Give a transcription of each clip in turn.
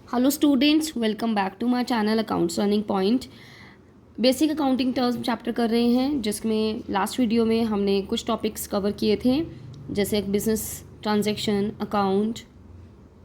Hello students, welcome back to my channel accounts running point. Basic accounting terms chapter कर रहे हैं, जिसमें last video में हमने कुछ टॉपिक्स कवर किए थे, जैसे business transaction, account,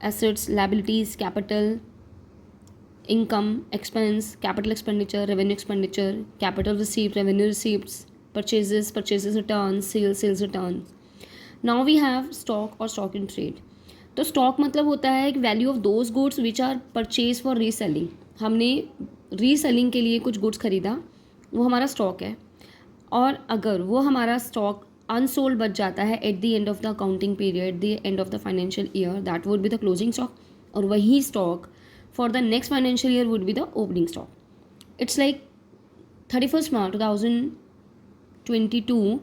assets, liabilities, capital, income, expense, capital expenditure, revenue expenditure, capital received, revenue receiveds, purchases return, sales return. Now we have stock और स्टॉक इन ट्रेड। तो stock मतलब होता है कि value of those goods which are purchase for reselling. हमने reselling के लिए कुछ गुड्स खरीदा, वो हमारा स्टॉक है। और अगर वो हमारा स्टॉक अनसोल्ड बच जाता है eight the end of the accounting period, the end of the financial year, that would be the closing stock. और वही stock for the next financial year would be the opening stock. It's like 31 मार्च 2022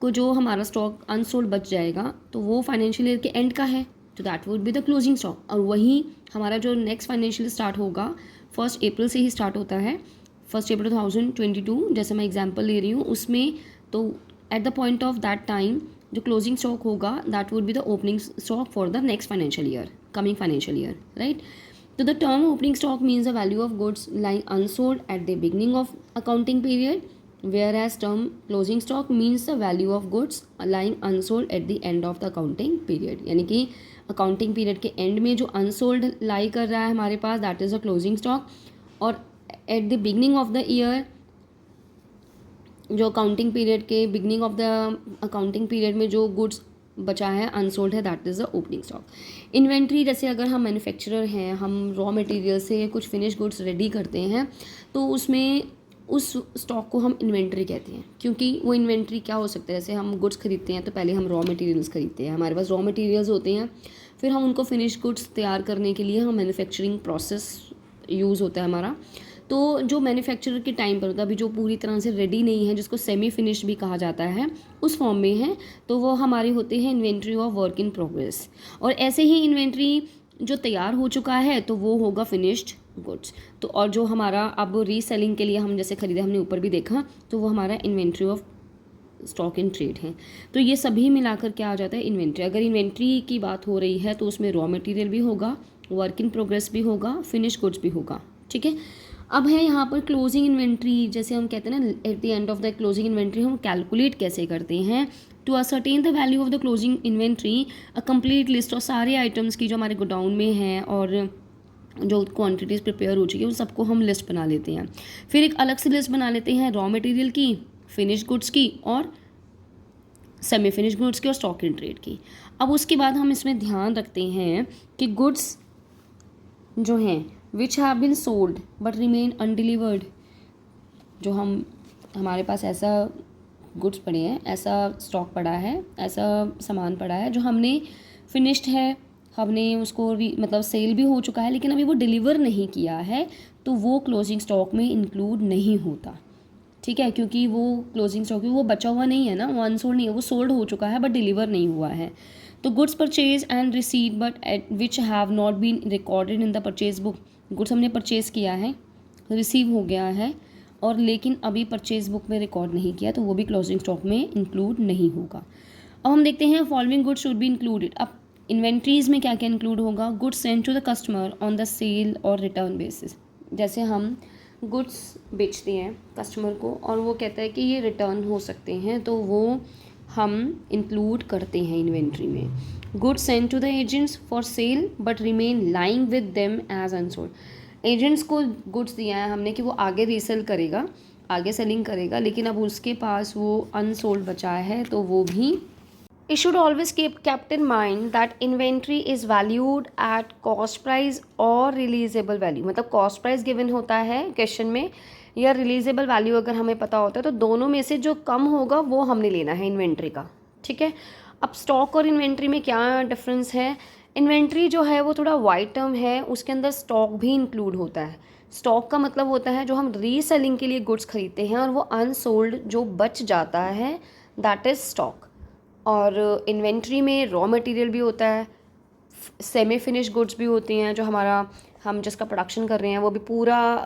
को जो हमारा stock unsold बच जाएगा, तो वो financial year के एंड का है, तो that would be the closing stock. और वही हमारा जो नेक्स्ट फाइनेंशियल स्टार्ट होगा 1 अप्रैल से ही स्टार्ट होता है, 1 अप्रैल 2022 जैसे मैं एग्जांपल ले रही हूँ उसमें। तो at the point of that time जो क्लोजिंग स्टॉक होगा, that would be the opening stock for the next financial year, coming financial year, right. तो the term opening stock means the value of goods lying unsold at the beginning of accounting period, whereas term closing stock means the value of goods lying unsold at the end of the accounting period। यानी कि accounting period के and में जो unsold लाई कर रहा है हमारे पास, that is a closing stock. और at the beginning of the year, जो अकाउंटिंग पीरियड के beginning of the accounting period में जो गुड्स बचा है अनसोल्ड है, that is the opening stock. Inventory, जैसे अगर हम मैन्युफैक्चरर हैं, हम रॉ मटेरियल से कुछ फिनिश गुड्स रेडी करते हैं, तो उसमें उस स्टॉक को हम इन्वेंट्री कहते हैं। क्योंकि वो इन्वेंट्री क्या हो सकता है, जैसे हम गुड्स खरीदते हैं तो पहले हम रॉ मटेरियल्स खरीदते हैं, हमारे पास रॉ मटेरियल्स होते हैं, फिर हम उनको फिनिश गुड्स तैयार करने के लिए हम मैन्युफैक्चरिंग प्रोसेस यूज़ होता है हमारा। तो जो मैन्युफैक्चरर के टाइम पर होता है, अभी जो पूरी तरह से रेडी नहीं है, जिसको सेमी फिनिश भी कहा जाता है, उस फॉर्म में है, तो वो हमारे होते हैं inventory of work in progress. और ऐसे ही इन्वेंट्री जो तैयार हो चुका है, तो वो होगा फिनिश्ड गुड्स। तो और जो हमारा अब रीसेलिंग के लिए हम जैसे खरीदे, हमने ऊपर भी देखा, तो वो हमारा inventory of stock in trade है। तो ये सभी मिलाकर क्या आ जाता है, इन्वेंट्री। अगर इन्वेंट्री की बात हो रही है तो उसमें रॉ मटेरियल भी होगा, वर्क इन प्रोग्रेस भी होगा, फिनिश गुड्स भी होगा, ठीक है। अब है यहाँ पर क्लोजिंग इन्वेंट्री, जैसे हम कहते हैं ना, at the end of the closing inventory हम कैलकुलेट कैसे करते हैं। To ascertain the value of the closing inventory, a complete list of सारे आइटम्स की जो हमारे गोडाउन में हैं और जो क्वांटिटीज़ प्रिपेयर हो चुकी है, उन सबको हम लिस्ट बना लेते हैं। फिर एक अलग से लिस्ट बना लेते हैं रॉ मटेरियल की, फिनिश गुड्स की, और सेमी फिनिश गुड्स की, और स्टॉक इन ट्रेड की। अब उसके बाद हम इसमें ध्यान रखते हैं कि गुड्स जो हैं which have been sold but remain undelivered, जो हमारे पास ऐसा गुड्स पड़े हैं, ऐसा स्टॉक पड़ा है, ऐसा सामान पड़ा है जो हमने फिनिश्ड है, हमने उसको मतलब सेल भी हो चुका है, लेकिन अभी वो डिलीवर नहीं किया है, तो वो क्लोजिंग स्टॉक में इंक्लूड नहीं होता, ठीक है। क्योंकि वो क्लोजिंग स्टॉक, वो बचा हुआ नहीं है ना, वो अनसोल्ड नहीं है, वो सोल्ड हो चुका है बट डिलीवर नहीं हुआ है। तो goods purchase and receipt but at which have not been recorded in the purchase book. Goods हमने परचेज़ किया है, रिसीव हो गया है, और लेकिन अभी परचेज बुक में रिकॉर्ड नहीं किया, तो वो भी क्लोजिंग स्टॉक में इंक्लूड नहीं होगा। अब हम देखते हैं following goods should be included. अब इन्वेंट्रीज़ में क्या क्या इंक्लूड होगा, goods send to the customer on the sale और रिटर्न बेसिस। जैसे हम गुड्स बेचते हैं कस्टमर को और वो कहता है कि ये रिटर्न हो सकते हैं, तो वो हम इंक्लूड करते हैं इन्वेंट्री में। Goods send to the agents for sale but remain lying with them as unsold. Agents को गुड्स दिया है हमने कि वो आगे रीसेल करेगा, आगे सेलिंग करेगा, लेकिन अब उसके पास वो अनसोल्ड बचा है, तो वो भी। It should always kept in mind that inventory is valued at cost price और releasable value। मतलब cost price given होता है क्वेश्चन में, या releasable value अगर हमें पता होता है, तो दोनों में से जो कम होगा वो हमने लेना है इन्वेंट्री का, ठीक है। अब स्टॉक और इन्वेंट्री में क्या डिफरेंस है, इन्वेंट्री जो है वो थोड़ा वाइड टर्म है, उसके अंदर स्टॉक भी इंक्लूड होता है। स्टॉक का मतलब होता है जो हम रीसेलिंग के लिए गुड्स खरीदते हैं और वो अनसोल्ड जो बच जाता है, दैट इज़ स्टॉक। और इन्वेंट्री में रॉ मटेरियल भी होता है, सेमी फिनिश गुड्स भी होती हैं, जो हम जिसका प्रोडक्शन कर रहे हैं वो भी पूरा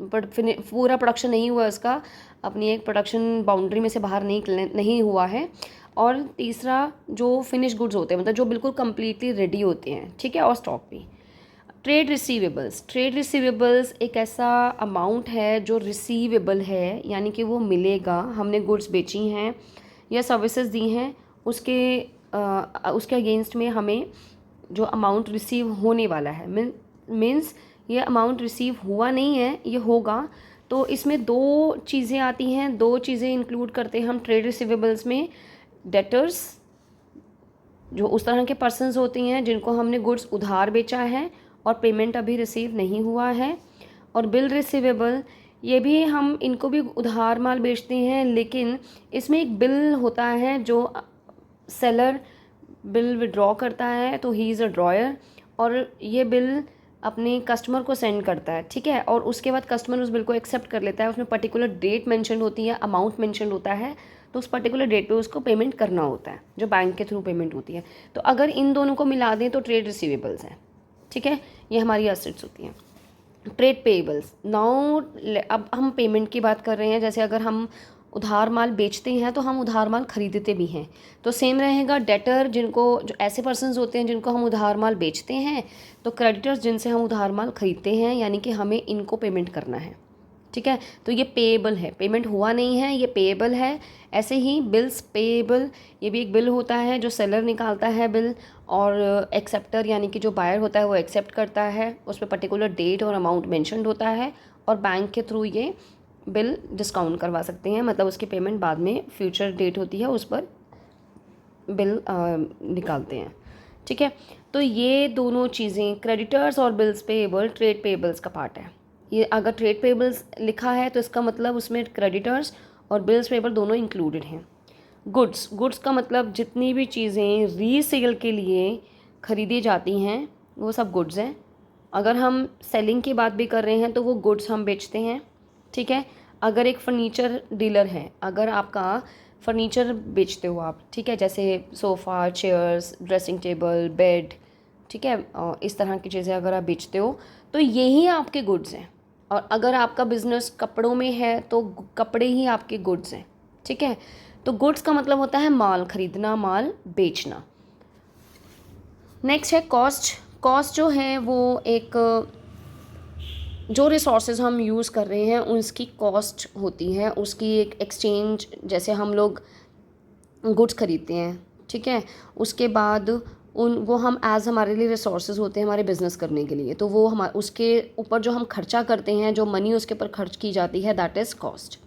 प्रोडक्शन नहीं हुआ उसका, अपनी एक प्रोडक्शन बाउंड्री में से बाहर नहीं हुआ है। और तीसरा जो फिनिश गुड्स होते हैं, मतलब जो बिल्कुल कम्प्लीटली रेडी होते हैं, ठीक है, और स्टॉक भी। ट्रेड रिसीवेबल्स एक ऐसा अमाउंट है जो रिसीवेबल है, यानी कि वो मिलेगा, हमने गुड्स बेची हैं या सर्विसेज दी हैं, उसके अगेंस्ट में हमें जो अमाउंट रिसीव होने वाला है, मीन्स ये अमाउंट रिसीव हुआ नहीं है, ये होगा। तो इसमें दो चीज़ें आती हैं, दो चीज़ें इंक्लूड करते हैं हम ट्रेड रिसीवेबल्स में। डेटर्स, जो उस तरह के पर्सन्स होती हैं जिनको हमने गुड्स उधार बेचा है और पेमेंट अभी रिसीव नहीं हुआ है। और बिल रिसीवेबल, ये भी हम इनको भी उधार माल बेचते हैं, लेकिन इसमें एक बिल होता है जो सेलर बिल विड्रॉ करता है, तो ही इज़ अ ड्रॉयर, और ये बिल अपने कस्टमर को सेंड करता है, ठीक है। और उसके बाद कस्टमर उस बिल को एक्सेप्ट कर लेता है, उसमें पर्टिकुलर डेट मेंशन होती है, अमाउंट मेंशन होता है, तो उस पर्टिकुलर डेट पे उसको पेमेंट करना होता है, जो बैंक के थ्रू पेमेंट होती है। तो अगर इन दोनों को मिला दें तो ट्रेड रिसीवेबल्स हैं, ठीक है, ये हमारी एसेट्स होती हैं। ट्रेड पेएबल्स, नाउ अब हम पेमेंट की बात कर रहे हैं। जैसे अगर हम उधार माल बेचते हैं तो हम उधार माल खरीदते भी हैं, तो सेम रहेगा। डेटर, जो ऐसे पर्सन्स होते हैं जिनको हम उधार माल बेचते हैं, तो क्रेडिटर्स जिनसे हम उधार माल खरीदते हैं, यानी कि हमें इनको पेमेंट करना है, ठीक है। तो ये पेएबल है, पेमेंट हुआ नहीं है, ये पेएबल है। ऐसे ही बिल्स पेएबल, ये भी एक बिल होता है जो सेलर निकालता है बिल, और एक्सेप्टर यानी कि जो बायर होता है वो एक्सेप्ट करता है, उस पर पर्टिकुलर डेट और अमाउंट मेंशन्ड होता है, और बैंक के थ्रू ये बिल डिस्काउंट करवा सकते हैं, मतलब उसकी पेमेंट बाद में फ्यूचर डेट होती है उस पर बिल निकालते हैं, ठीक है। तो ये दोनों चीज़ें, क्रेडिटर्स और बिल्स पेएबल, ट्रेड पेएबल्स का पार्ट है। ये अगर ट्रेड पेएबल्स लिखा है तो इसका मतलब उसमें क्रेडिटर्स और बिल्स पेएबल दोनों इंक्लूडेड हैं। गुड्स का मतलब जितनी भी चीज़ें रीसेल के लिए ख़रीदी जाती हैं वो सब गुड्स हैं। अगर हम सेलिंग की बात भी कर रहे हैं तो वो गुड्स हम बेचते हैं, ठीक है। अगर एक फ़र्नीचर डीलर है, अगर आपका फ़र्नीचर बेचते हो आप, ठीक है, जैसे sofa, chairs, dressing table, bed, ठीक है, इस तरह की चीज़ें अगर आप बेचते हो तो यही आपके गुड्स हैं। और अगर आपका बिज़नेस कपड़ों में है तो कपड़े ही आपके गुड्स हैं, ठीक है। तो गुड्स का मतलब होता है माल खरीदना, माल बेचना। नेक्स्ट है कॉस्ट। कॉस्ट जो है वो एक, जो रिसोर्सेज हम यूज़ कर रहे हैं उसकी कॉस्ट होती है, उसकी एक एक्सचेंज, जैसे हम लोग गुड्स खरीदते हैं, ठीक है, उसके बाद वो हम हमारे लिए रिसोर्सेज होते हैं हमारे बिज़नेस करने के लिए, तो वो उसके ऊपर जो हम खर्चा करते हैं, जो मनी उसके ऊपर खर्च की जाती है, that is cost.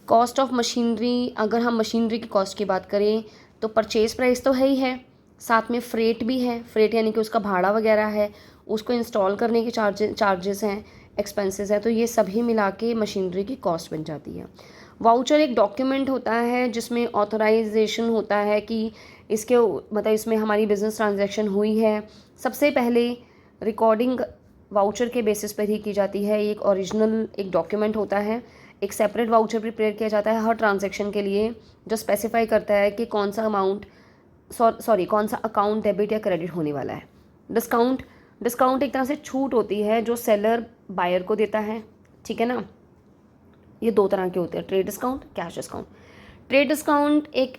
Cost of machinery, अगर हम मशीनरी की कॉस्ट की बात करें तो परचेज़ प्राइस तो है ही है, साथ में फ्रेट भी है। फ्रेट यानी कि उसका भाड़ा वगैरह है, उसको इंस्टॉल करने के चार्जेस हैं, एक्सपेंसेस है, तो ये सभी मिला के मशीनरी की कॉस्ट बन जाती है। वाउचर एक डॉक्यूमेंट होता है जिसमें ऑथराइजेशन होता है कि इसके मतलब इसमें हमारी बिज़नेस ट्रांजैक्शन हुई है। सबसे पहले रिकॉर्डिंग वाउचर के बेसिस पर ही की जाती है, एक ओरिजिनल एक डॉक्यूमेंट होता है। एक सेपरेट वाउचर प्रिपेयर किया जाता है हर ट्रांजैक्शन के लिए, जो स्पेसिफाई करता है कि कौन सा अमाउंट कौन सा अकाउंट डेबिट या क्रेडिट होने वाला है। डिस्काउंट एक तरह से छूट होती है जो सेलर बायर को देता है, ठीक है ना। ये दो तरह के होते हैं, trade discount, cash discount. Trade discount एक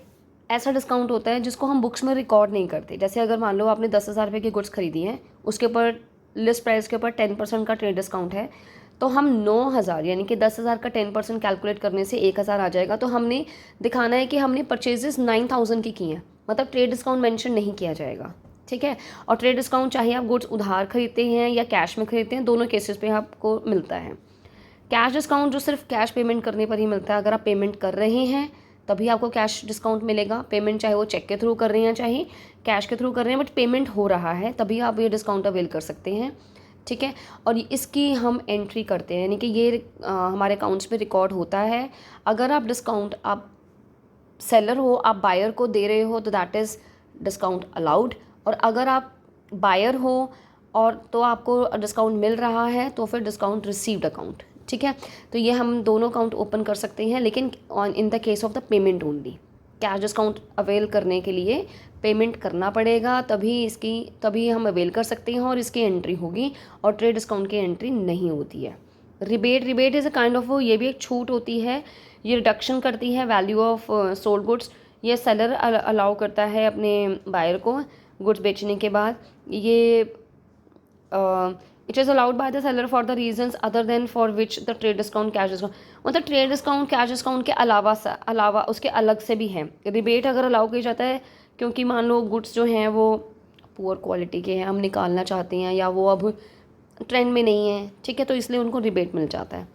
ऐसा डिस्काउंट होता है जिसको हम बुक्स में रिकॉर्ड नहीं करते। जैसे अगर मान लो आपने 10,000 रुपये की गुड्स खरीदी हैं, उसके ऊपर लिस्ट प्राइस के ऊपर 10% का ट्रेड डिस्काउंट है, तो हम 9,000 यानी कि 10,000 का 10% कैलकुलेट करने से 1,000 आ जाएगा। तो हमने दिखाना है कि हमने परचेजेस 9,000 की हैं, मतलब ट्रेड डिस्काउंट मेंशन नहीं किया जाएगा, ठीक है। और ट्रेड डिस्काउंट चाहे आप गुड्स उधार खरीदते हैं या कैश में खरीदते हैं, दोनों केसेस पे आपको मिलता है। कैश डिस्काउंट जो सिर्फ कैश पेमेंट करने पर ही मिलता है। अगर आप पेमेंट कर रहे हैं तभी आपको कैश डिस्काउंट मिलेगा। पेमेंट चाहे वो चेक के थ्रू कर रहे हैं चाहे कैश के थ्रू कर रहे हैं, बट पेमेंट हो रहा है तभी आप ये डिस्काउंट अवेल कर सकते हैं, ठीक है। और इसकी हम एंट्री करते हैं, यानी कि ये हमारे अकाउंट्स में रिकॉर्ड होता है। अगर आप डिस्काउंट, आप सेलर हो, आप बायर को दे रहे हो, तो दैट इज़ डिस्काउंट अलाउड। और अगर आप बायर हो और तो आपको डिस्काउंट मिल रहा है तो फिर डिस्काउंट रिसीव्ड अकाउंट, ठीक है। तो ये हम दोनों अकाउंट ओपन कर सकते हैं, लेकिन in the case of the payment only. Cash discount avail करने के लिए पेमेंट करना पड़ेगा, तभी हम अवेल कर सकते हैं और इसकी एंट्री होगी, और ट्रेड डिस्काउंट की एंट्री नहीं होती है। Rebate is a kind of, ये भी एक छूट होती है, ये रिडक्शन करती है वैल्यू ऑफ सोल्ड गुड्स। ये सेलर अलाउ करता है अपने बायर को गुड्स बेचने के बाद। ये it is allowed by the seller for the reasons other than for which the trade discount cash discount, मतलब ट्रेड डिस्काउंट कैश डिस्काउंट के अलावा उसके अलग से भी हैं। रिबेट अगर अलाउ किया जाता है क्योंकि मान लो गुड्स जो हैं वो पुअर क्वालिटी के हैं, हम निकालना चाहते हैं या वो अब ट्रेंड में नहीं है, ठीक है, तो इसलिए उनको रिबेट मिल जाता है।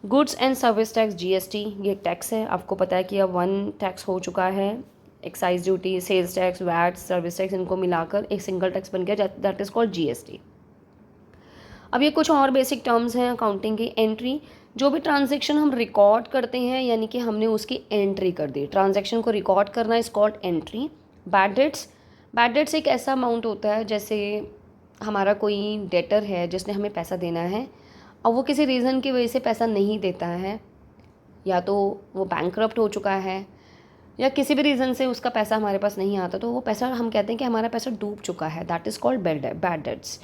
Goods and service tax GST, ये टैक्स है, आपको पता है कि अब 1 टैक्स हो चुका है। Excise duty, sales tax, VAT, service tax, इनको मिलाकर एक सिंगल टैक्स बन गया, दैट इज़ कॉल्ड GST। अब ये कुछ और बेसिक टर्म्स हैं अकाउंटिंग की। एंट्री, जो भी ट्रांजैक्शन हम रिकॉर्ड करते हैं यानी कि हमने उसकी एंट्री कर दी, ट्रांजैक्शन को रिकॉर्ड करना is called entry. Bad debts एक ऐसा अमाउंट होता है, जैसे हमारा कोई डेटर है जिसने हमें पैसा देना है और वो किसी रीज़न की वजह से पैसा नहीं देता है, या तो वो बैंकरप्ट हो चुका है या किसी भी रीज़न से उसका पैसा हमारे पास नहीं आता, तो वो पैसा हम कहते हैं कि हमारा पैसा डूब चुका है, that is called bad debts.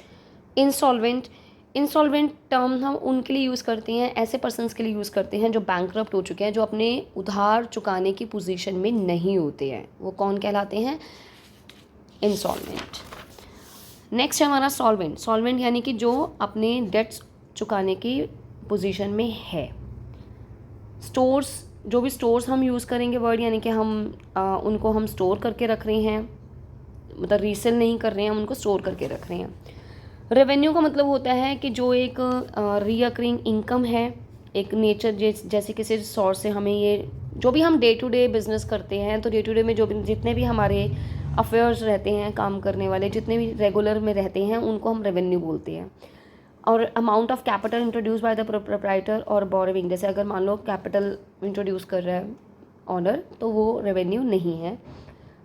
Insolvent term हम उनके लिए यूज़ करते हैं, ऐसे पर्सनस के लिए यूज़ करते हैं जो बैंकरप्ट हो चुके हैं, जो अपने उधार चुकाने की पोजीशन में नहीं होते हैं, वो कौन कहलाते हैं? इंसॉल्वेंट। नेक्स्ट है हमारा सॉल्वेंट यानी कि जो अपने डेट्स चुकाने की पोजीशन में है। स्टोर्स, जो भी स्टोर्स हम यूज़ करेंगे वर्ड, यानी कि हम उनको हम स्टोर करके रख रहे हैं, मतलब रीसेल नहीं कर रहे हैं, हम उनको स्टोर करके रख रहे हैं। रेवेन्यू का मतलब होता है कि जो एक रीअकरिंग इनकम है, एक नेचर जैसे किसी सोर्स से हमें ये, जो भी हम डे टू डे बिजनेस करते हैं, तो डे टू डे में जो भी जितने भी हमारे अफेयर्स रहते हैं, काम करने वाले जितने भी रेगुलर में रहते हैं, उनको हम रेवेन्यू बोलते हैं। और amount of capital introduce by the proprietor और बोरोविंग, जैसे अगर मान लो कैपिटल इंट्रोड्यूस कर रहा है ऑनर, तो वो रेवेन्यू नहीं है।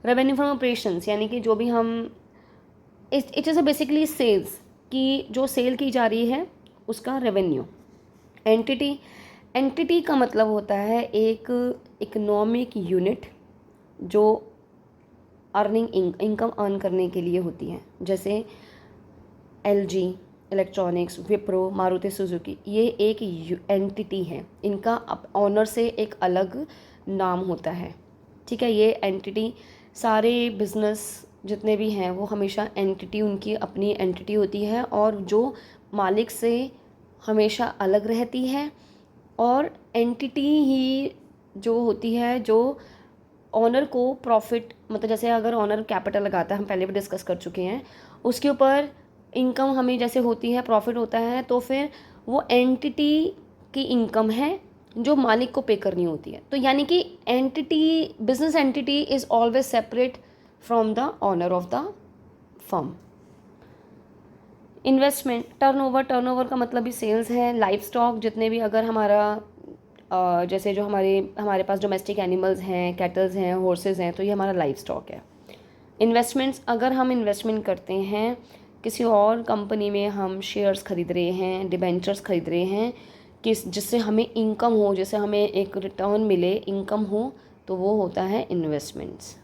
रेवेन्यू फ्रॉम ऑपरेशंस, यानी कि जो भी हम, it is a basically sales की जो सेल की जा रही है उसका रेवेन्यू। एंटिटी का मतलब होता है एक इकोनॉमिक यूनिट जो अर्निंग इनकम अर्न करने के लिए होती है, जैसे LG electronics, Wipro, Maruti Suzuki, ये एक एंटिटी है, इनका ऑनर से एक अलग नाम होता है, ठीक है। ये एंटिटी, सारे बिजनेस जितने भी हैं वो हमेशा एंटिटी, उनकी अपनी एंटिटी होती है और जो मालिक से हमेशा अलग रहती है, और एंटिटी ही जो होती है जो ऑनर को प्रॉफिट, मतलब जैसे अगर ऑनर कैपिटल लगाता है, हम पहले भी डिस्कस कर चुके हैं, उसके ऊपर इनकम हमें जैसे होती है, प्रॉफिट होता है, तो फिर वो एंटिटी की इनकम है जो मालिक को पे करनी होती है। तो यानी कि entity, business entity is always separate from the owner of the firm. Investment, turnover का मतलब भी सेल्स है। लाइफ स्टॉक, जितने भी अगर हमारा जैसे जो हमारे पास डोमेस्टिक एनिमल्स हैं, कैटल्स हैं, हॉर्सेस हैं, तो ये हमारा लाइफ स्टॉक है। इन्वेस्टमेंट्स, अगर हम इन्वेस्टमेंट करते हैं किसी और कंपनी में, हम शेयर्स खरीद रहे हैं, डिबेंचर्स खरीद रहे हैं, जिससे हमें इनकम हो, जिससे हमें एक रिटर्न मिले, इनकम हो, तो वो होता है इन्वेस्टमेंट्स।